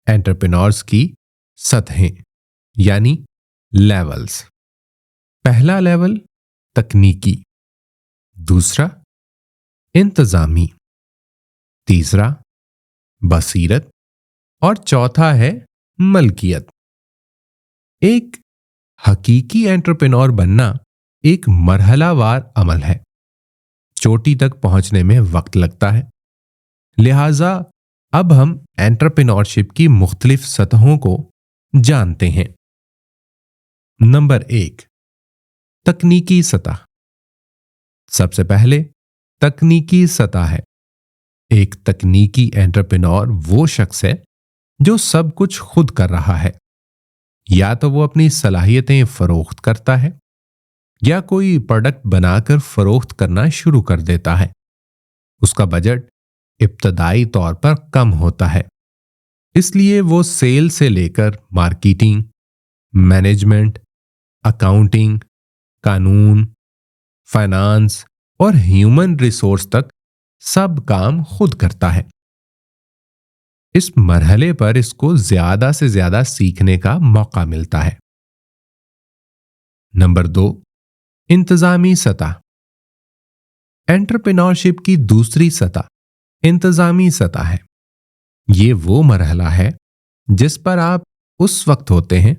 Entrepreneurs की सतहें यानी लेवल्स। पहला लेवल तकनीकी, दूसरा इंतजामी, तीसरा बसीरत और चौथा है मलकियत। एक हकीकी एंटरप्रेन्योर बनना एक मरहलावार अमल है। चोटी तक पहुंचने में वक्त लगता है। लिहाजा अब हम एंटरप्रेन्योरशिप की मुख्तलिफ सतहों को जानते हैं। नंबर 1, तकनीकी सतह। सबसे पहले तकनीकी सतह है। एक तकनीकी एंटरप्रेन्योर वो शख्स है जो सब कुछ खुद कर रहा है। या तो वो अपनी सलाहियतें फरोख्त करता है या कोई प्रोडक्ट बनाकर फरोख्त करना शुरू कर देता है। उसका बजट इब्तदाई तौर पर कम होता है, इसलिए वो सेल से लेकर मार्केटिंग, मैनेजमेंट, अकाउंटिंग, कानून, फाइनेंस और ह्यूमन रिसोर्स तक सब काम खुद करता है। इस मरहले पर इसको ज्यादा से ज्यादा सीखने का मौका मिलता है। नंबर 2, इंतजामी सतह। एंटरप्रेन्योरशिप की दूसरी सतह इंतजामी सतह है। ये वो मरहला है जिस पर आप उस वक्त होते हैं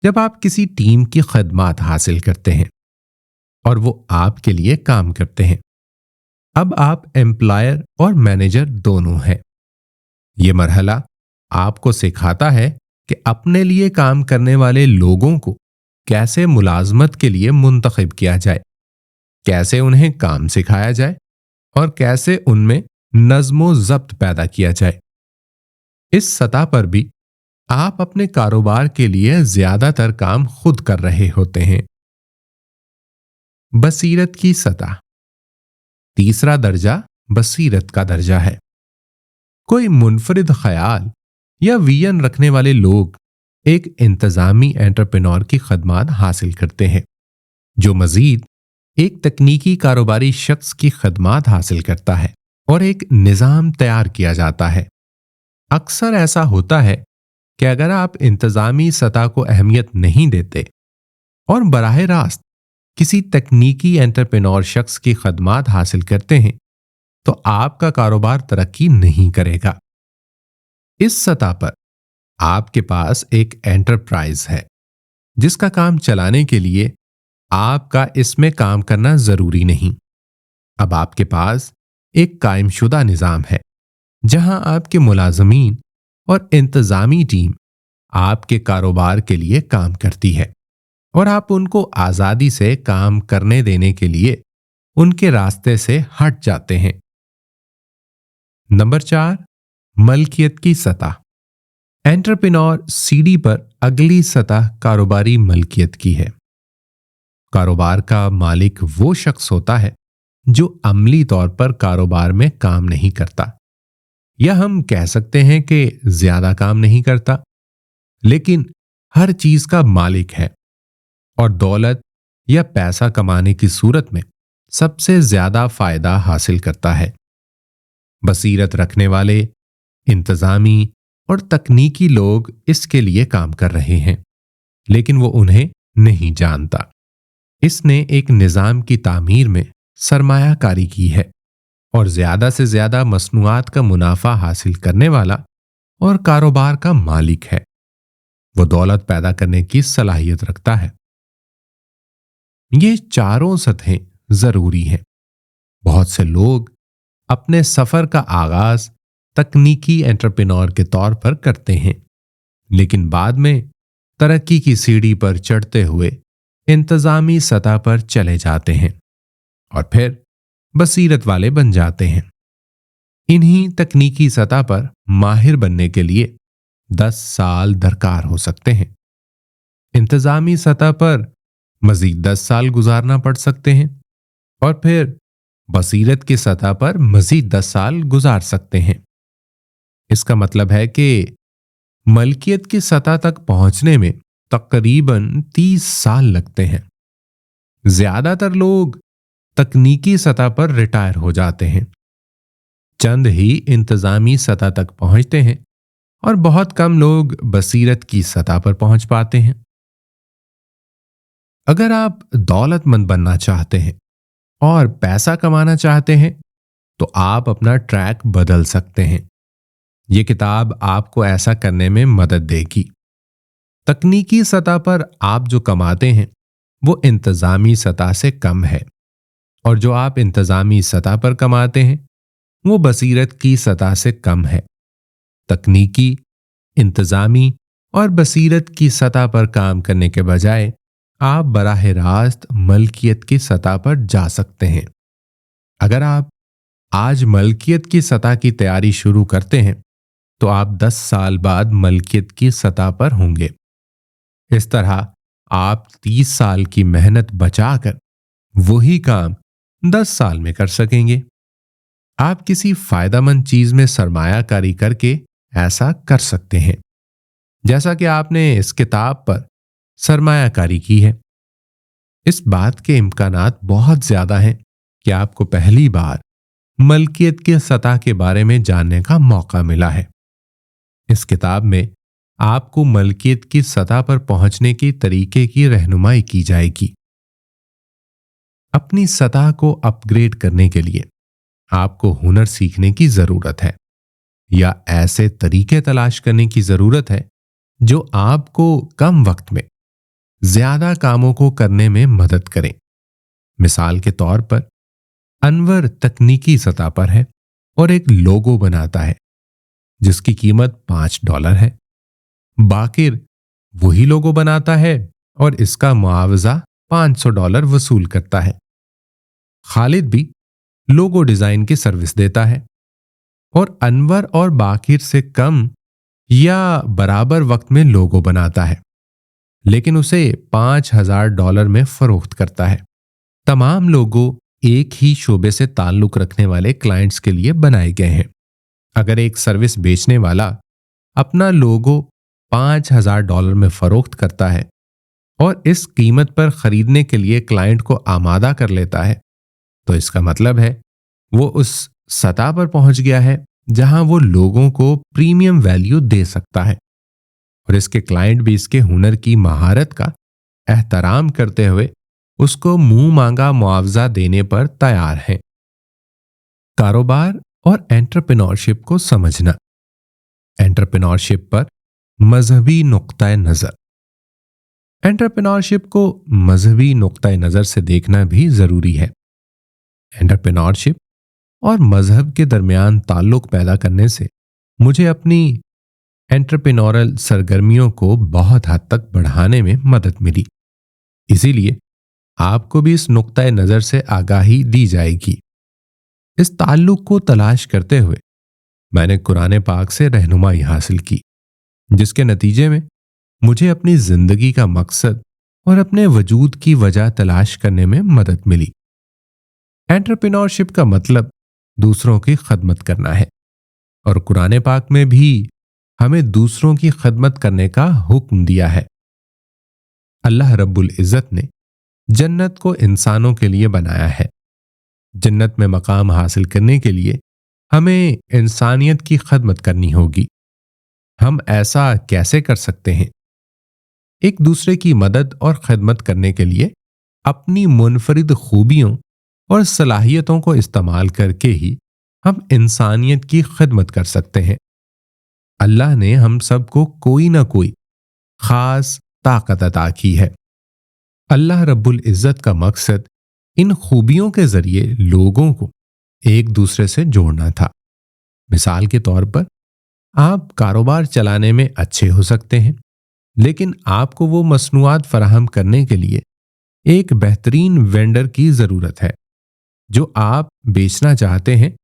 जब आप किसी टीम की खदमात हासिल करते हैं और वो आपके लिए काम करते हैं। अब आप एम्प्लॉयर और मैनेजर दोनों हैं। ये मरहला आपको सिखाता है कि अपने लिए काम करने वाले लोगों को कैसे मुलाजमत के लिए मुंतखब किया जाए, कैसे उन्हें काम सिखाया जाए और कैसे उनमें नज़्मो ज़ब्त पैदा किया जाए। इस सतह पर भी आप अपने कारोबार के लिए ज्यादातर काम खुद कर रहे होते हैं। बसीरत की सतह। तीसरा दर्जा बसीरत का दर्जा है। कोई मुनफरिद ख्याल या विजन रखने वाले लोग एक इंतजामी एंटरप्रेन्योर की खदमात हासिल करते हैं, जो मजीद एक तकनीकी कारोबारी शख्स की खदमात हासिल करता है और एक निज़ाम तैयार किया जाता है। अक्सर ऐसा होता है कि अगर आप इंतजामी सतह को अहमियत नहीं देते और बराह रास्त किसी तकनीकी एंटरप्रेन्योर शख्स की खदमात हासिल करते हैं तो आपका कारोबार तरक्की नहीं करेगा। इस सतह पर आपके पास एक एंटरप्राइज है जिसका काम चलाने के लिए आपका इसमें काम करना जरूरी नहीं। अब आपके पास एक कायमशुदा निज़ाम है जहां आपके मुलाजमीन और इंतजामी टीम आपके कारोबार के लिए काम करती है और आप उनको आजादी से काम करने देने के लिए उनके रास्ते से हट जाते हैं। नंबर 4, मलकियत की सतह। एंटरप्रेन्योर सीढ़ी पर अगली सतह कारोबारी मलकियत की है। कारोबार का मालिक वो शख्स होता है जो अमली तौर पर कारोबार में काम नहीं करता, या हम कह सकते हैं कि ज्यादा काम नहीं करता, लेकिन हर चीज का मालिक है और दौलत या पैसा कमाने की सूरत में सबसे ज्यादा फायदा हासिल करता है। बसीरत रखने वाले इंतजामी और तकनीकी लोग इसके लिए काम कर रहे हैं, लेकिन वो उन्हें नहीं जानता। इसने एक निज़ाम की तामीर में सरमायाकारी की है और ज्यादा से ज्यादा मसनूआत का मुनाफा हासिल करने वाला और कारोबार का मालिक है। वो दौलत पैदा करने की सलाहियत रखता है। ये चारों सतहें जरूरी हैं। बहुत से लोग अपने सफर का आगाज तकनीकी एंटरप्रेन्योर के तौर पर करते हैं, लेकिन बाद में तरक्की की सीढ़ी पर चढ़ते हुए इंतजामी सतह पर चले जाते हैं और फिर बसीरत वाले बन जाते हैं। इन्हीं तकनीकी सतह पर माहिर बनने के लिए 10 साल दरकार हो सकते हैं। इंतजामी सतह पर मजीद 10 साल गुजारना पड़ सकते हैं और फिर बसीरत की सतह पर मजीद 10 साल गुजार सकते हैं। इसका मतलब है कि मलकियत की सतह तक पहुंचने में तकरीबन 30 साल लगते हैं। ज्यादातर लोग तकनीकी सतह पर रिटायर हो जाते हैं, चंद ही इंतजामी सतह तक पहुंचते हैं और बहुत कम लोग बसीरत की सतह पर पहुंच पाते हैं। अगर आप दौलतमंद बनना चाहते हैं और पैसा कमाना चाहते हैं तो आप अपना ट्रैक बदल सकते हैं। ये किताब आपको ऐसा करने में मदद देगी। तकनीकी सतह पर आप जो कमाते हैं वो इंतजामी सतह से कम है, और जो आप इंतजामी सतह पर कमाते हैं वो बसीरत की सतह से कम है। तकनीकी, इंतजामी और बसीरत की सतह पर काम करने के बजाय आप बराह रास्त मलकियत की सतह पर जा सकते हैं। अगर आप आज मलकियत की सतह की तैयारी शुरू करते हैं तो आप 10 साल बाद मलकियत की सतह पर होंगे। इस तरह आप 30 साल की मेहनत बचाकर वही काम 10 साल में कर सकेंगे। आप किसी फायदेमंद चीज में सरमायाकारी करके ऐसा कर सकते हैं, जैसा कि आपने इस किताब पर सरमायाकारी की है। इस बात के इम्कानात बहुत ज्यादा हैं कि आपको पहली बार मलकियत की सतह के बारे में जानने का मौका मिला है। इस किताब में आपको मलकियत की सतह पर पहुंचने के तरीके की रहनुमाई की जाएगी। अपनी सतह को अपग्रेड करने के लिए आपको हुनर सीखने की जरूरत है, या ऐसे तरीके तलाश करने की जरूरत है जो आपको कम वक्त में ज्यादा कामों को करने में मदद करें। मिसाल के तौर पर अनवर तकनीकी सतह पर है और एक लोगो बनाता है जिसकी कीमत $5 है। बाकिर वही लोगो बनाता है और इसका मुआवजा $500 वसूल करता है। खालिद भी लोगो डिजाइन की सर्विस देता है और अनवर और बाकिर से कम या बराबर वक्त में लोगो बनाता है, लेकिन उसे $5000 में फरोख्त करता है। तमाम लोगो एक ही शोबे से ताल्लुक रखने वाले क्लाइंट्स के लिए बनाए गए हैं। अगर एक सर्विस बेचने वाला अपना लोगो $5000 में फरोख्त करता है और इस कीमत पर खरीदने के लिए क्लाइंट को आमादा कर लेता है, तो इसका मतलब है वो उस सतह पर पहुंच गया है जहां वो लोगों को प्रीमियम वैल्यू दे सकता है, और इसके क्लाइंट भी इसके हुनर की महारत का एहतराम करते हुए उसको मुंह मांगा मुआवजा देने पर तैयार हैं। कारोबार और एंटरप्रेन्योरशिप को समझना। एंटरप्रेन्योरशिप पर मजहबी नुक्ता नजर। एंटरप्रेन्योरशिप को मजहबी नुक्ता नजर से देखना भी जरूरी है। एंटरप्रेन्योरशिप और मजहब के दरमियान ताल्लुक पैदा करने से मुझे अपनी एंटरप्रेन्योरल सरगर्मियों को बहुत हद तक बढ़ाने में मदद मिली। इसीलिए आपको भी इस नुक्ता नजर से आगाही दी जाएगी। इस ताल्लुक को तलाश करते हुए मैंने कुरान पाक से रहनुमाई हासिल की, जिसके नतीजे में मुझे अपनी जिंदगी का मकसद और अपने वजूद की वजह तलाश करने में मदद मिली। एंटरप्रेन्योरशिप का मतलब दूसरों की खदमत करना है, और कुरान पाक में भी हमें दूसरों की खदमत करने का हुक्म दिया है। अल्लाह रब्बुल इज़्ज़त ने जन्नत को इंसानों के लिए बनाया है। जन्नत में मकाम हासिल करने के लिए हमें इंसानियत की खदमत करनी होगी। हम ऐसा कैसे कर सकते हैं? एक दूसरे की मदद और खदमत करने के लिए अपनी मुनफरिद खूबियों और सलाहियतों को इस्तेमाल करके ही हम इंसानियत की खदमत कर सकते हैं। अल्लाह ने हम सबको कोई ना कोई खास ताकत अता की है। अल्लाह रब्बुल इज़्ज़त का मकसद इन खूबियों के जरिए लोगों को एक दूसरे से जोड़ना था। मिसाल के तौर पर आप कारोबार चलाने में अच्छे हो सकते हैं, लेकिन आपको वो मसनूआत फराहम करने के लिए एक बेहतरीन वेंडर की जरूरत है जो आप बेचना चाहते हैं।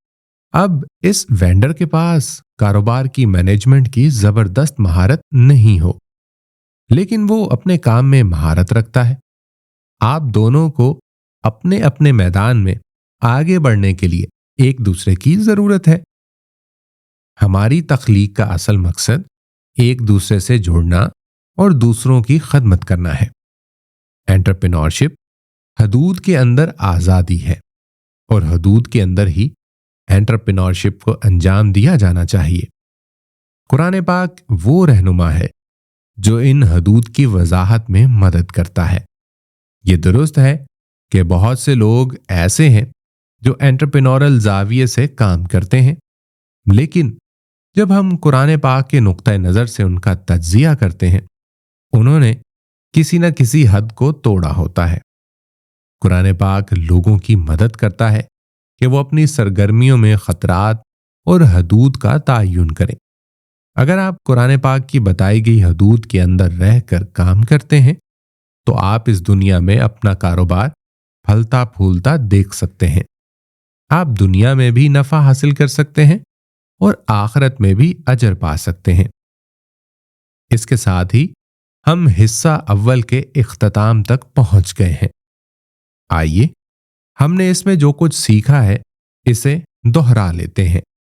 अब इस वेंडर के पास कारोबार की मैनेजमेंट की जबरदस्त महारत नहीं हो, लेकिन वो अपने काम में महारत रखता है। आप दोनों को अपने अपने मैदान में आगे बढ़ने के लिए एक दूसरे की जरूरत है। हमारी तख्लीक का असल मकसद एक दूसरे से जुड़ना और दूसरों की खदमत करना है। एंटरप्रेन्योरशिप हदूद के अंदर आज़ादी है, और हदूद के अंदर ही एंटरप्रेन्योरशिप को अंजाम दिया जाना चाहिए। कुरान पाक वो रहनुमा है जो इन हदूद की वजाहत में मदद करता है। ये दुरुस्त है कि बहुत से लोग ऐसे हैं जो एंटरप्रेन्योरल जाविये से काम करते हैं, लेकिन जब हम कुरान पाक के नुक्ता नज़र से उनका तज्जिया करते हैं, उन्होंने किसी न किसी हद को तोड़ा होता है। कुरान पाक लोगों की मदद करता है कि वो अपनी सरगर्मियों में खतरात और हदूद का तयन करें। अगर आप कुरान पाक की बताई गई हदूद के अंदर रहकर काम करते हैं तो आप इस दुनिया में अपना कारोबार फलता फूलता देख सकते हैं। आप दुनिया में भी नफा हासिल कर सकते हैं और आखिरत में भी अजर पा सकते हैं। इसके साथ ही हम हिस्सा अव्वल के इख्तिताम तक पहुंच गए हैं। आइए हमने इसमें जो कुछ सीखा है इसे दोहरा लेते हैं।